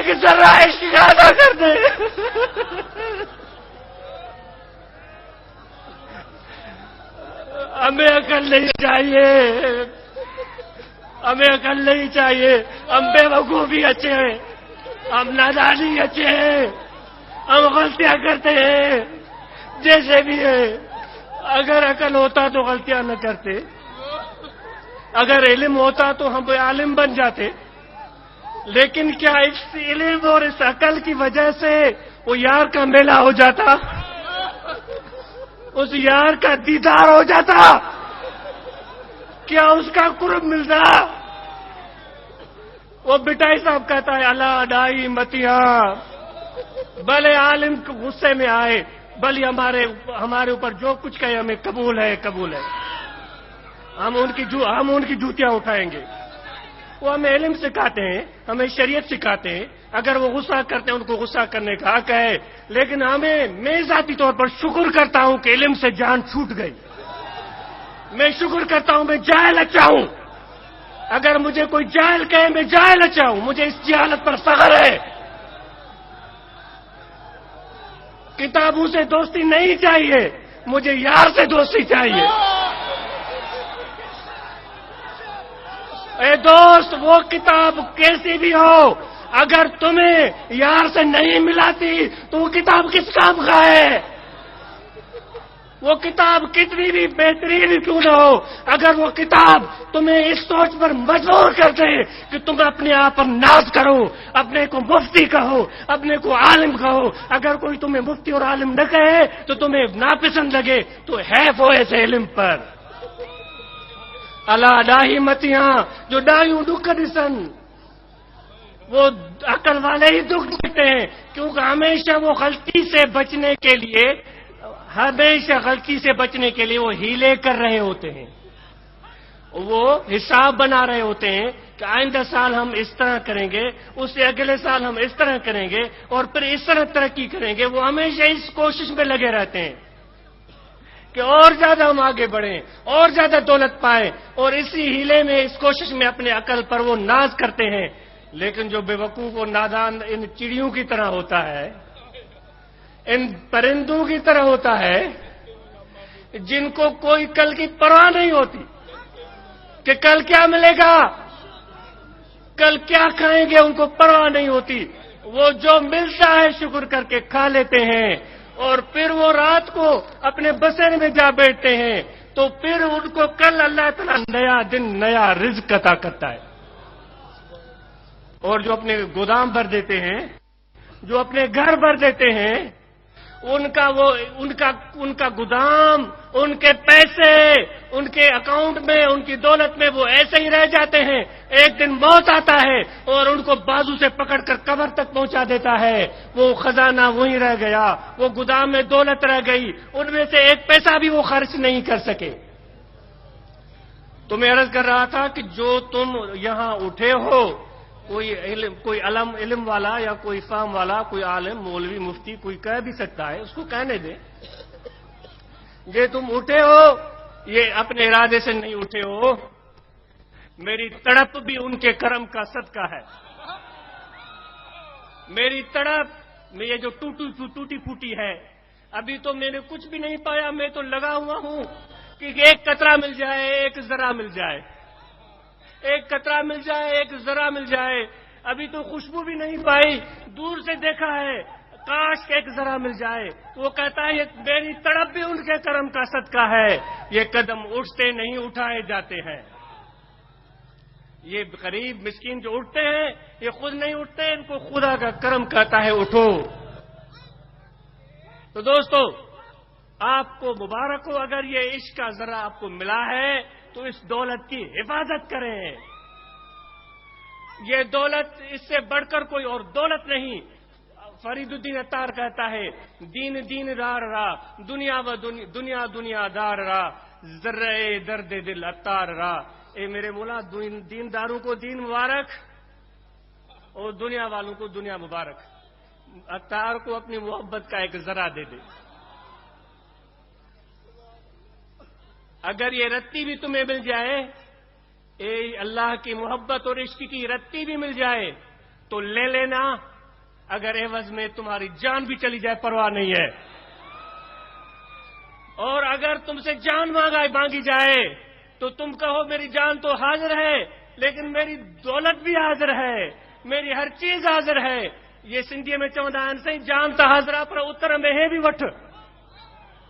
ایک ذرا عشق ادا کر دے. ہمیں عقل نہیں چاہیے, ہمیں عقل نہیں چاہیے. ہم بے وقوفی اچھے ہیں, ہم نادانی اچھے ہیں, ہم غلطیاں کرتے ہیں جیسے بھی ہے. اگر عقل ہوتا تو غلطیاں نہ کرتے, اگر علم ہوتا تو ہم عالم بن جاتے. لیکن کیا اس علم اور اس عقل کی وجہ سے وہ یار کا میلہ ہو جاتا, اس یار کا دیدار ہو جاتا, کیا اس کا قرب ملتا؟ وہ بٹائی صاحب کہتا ہے اللہ ڈائی متیاں, بھلے عالم غصے میں آئے, بھلے ہمارے اوپر جو کچھ کہے ہمیں قبول ہے, قبول ہے. ہم ان کی جوتیاں اٹھائیں گے. وہ ہمیں علم سکھاتے ہیں, ہمیں شریعت سکھاتے ہیں. اگر وہ غصہ کرتے ہیں ان کو غصہ کرنے کا حق ہے, لیکن میں ذاتی طور پر شکر کرتا ہوں کہ علم سے جان چھوٹ گئی. میں شکر کرتا ہوں میں جاہل اچھا ہوں. اگر مجھے کوئی جاہل کہے میں جاہل اچھا ہوں, مجھے اس جہالت پر فخر ہے. کتابوں سے دوستی نہیں چاہیے, مجھے یار سے دوستی چاہیے. اے دوست, وہ کتاب کیسی بھی ہو, اگر تمہیں یار سے نہیں ملاتی تو وہ کتاب کس کام کا ہے؟ وہ کتاب کتنی بھی بہترین کیوں نہ ہو, اگر وہ کتاب تمہیں اس سوچ پر مجبور کر دے کہ تم اپنے آپ پر ناز کرو, اپنے کو مفتی کہو, اپنے کو عالم کہو, اگر کوئی تمہیں مفتی اور عالم نہ کہے تو تمہیں ناپسند لگے, تو ہے وہ ایسے علم پر. اللہ ڈاہی متیاں جو ڈاہیوں دکھ دسن, وہ عقل والے ہی دکھ دیتے ہیں, کیونکہ ہمیشہ وہ غلطی سے بچنے کے لیے وہ ہیلے کر رہے ہوتے ہیں. وہ حساب بنا رہے ہوتے ہیں کہ آئندہ سال ہم اس طرح کریں گے, اس سے اگلے سال ہم اس طرح کریں گے, اور پھر اس طرح ترقی کریں گے. وہ ہمیشہ اس کوشش میں لگے رہتے ہیں کہ اور زیادہ ہم آگے بڑھیں, اور زیادہ دولت پائیں, اور اسی ہیلے میں, اس کوشش میں اپنے عقل پر وہ ناز کرتے ہیں. لیکن جو بے وقوف اور نادان ان چڑیوں کی طرح ہوتا ہے, ان پرندوں کی طرح ہوتا ہے, جن کو کوئی کل کی پرواہ نہیں ہوتی کہ کل کیا ملے گا, کل کیا کھائیں گے, ان کو پرواہ نہیں ہوتی. وہ جو ملتا ہے شکر کر کے کھا لیتے ہیں, اور پھر وہ رات کو اپنے بسر میں جا بیٹھتے ہیں, تو پھر ان کو کل اللہ تعالیٰ نیا دن نیا رزق عطا کرتا ہے. اور جو اپنے گودام بھر دیتے ہیں, جو اپنے گھر بھر دیتے ہیں, ان کا گودام, ان کے پیسے, ان کے اکاؤنٹ میں, ان کی دولت میں وہ ایسے ہی رہ جاتے ہیں. ایک دن موت آتا ہے اور ان کو بازو سے پکڑ کر قبر تک پہنچا دیتا ہے. وہ خزانہ وہیں رہ گیا, وہ گودام میں دولت رہ گئی, ان میں سے ایک پیسہ بھی وہ خرچ نہیں کر سکے. تو میں عرض کر رہا تھا کہ جو تم یہاں اٹھے ہو, کوئی علم والا یا کوئی فہم والا, کوئی عالم, مولوی, مفتی, کوئی کہہ بھی سکتا ہے, اس کو کہنے دیں. یہ تم اٹھے ہو, یہ اپنے ارادے سے نہیں اٹھے ہو, میری تڑپ بھی ان کے کرم کا صدقہ ہے. میری تڑپ میں یہ جو ٹوٹی پھوٹی ہے, ابھی تو میں نے کچھ بھی نہیں پایا, میں تو لگا ہوا ہوں کہ ایک قطرہ مل جائے, ایک ذرہ مل جائے, ایک قطرہ مل جائے, ایک ذرہ مل جائے. ابھی تو خوشبو بھی نہیں پائی, دور سے دیکھا ہے, کاش ایک ذرہ مل جائے. وہ کہتا ہے یہ میری تڑپ بھی ان کے کرم کا صدقہ ہے. یہ قدم اٹھتے نہیں اٹھائے جاتے ہیں. یہ غریب مسکین جو اٹھتے ہیں, یہ خود نہیں اٹھتے, ان کو خدا کا کرم کہتا ہے اٹھو. تو دوستو, آپ کو مبارک ہو اگر یہ عشق کا ذرہ آپ کو ملا ہے, تو اس دولت کی حفاظت کریں. یہ دولت اس سے بڑھ کر کوئی اور دولت نہیں. فرید الدین عطار کہتا ہے, دین دار را, دنیا دار را, ذرے درد دل عطار را. اے میرے مولا, دین داروں کو دین مبارک اور دنیا والوں کو دنیا مبارک. عطار کو اپنی محبت کا ایک ذرہ دے دے. اگر یہ رتی بھی تمہیں مل جائے, اے اللہ کی محبت اور عشق کی رتی بھی مل جائے, تو لے لینا, اگر عوض میں تمہاری جان بھی چلی جائے پرواہ نہیں ہے، اور اگر تم سے جان مانگی جائے تو تم کہو میری جان تو حاضر ہے لیکن میری دولت بھی حاضر ہے، میری ہر چیز حاضر ہے۔ یہ سندھی میں چوندا آہن سائیں جان تو حاضر ہے پر اتر میں ہے بھی وٹھ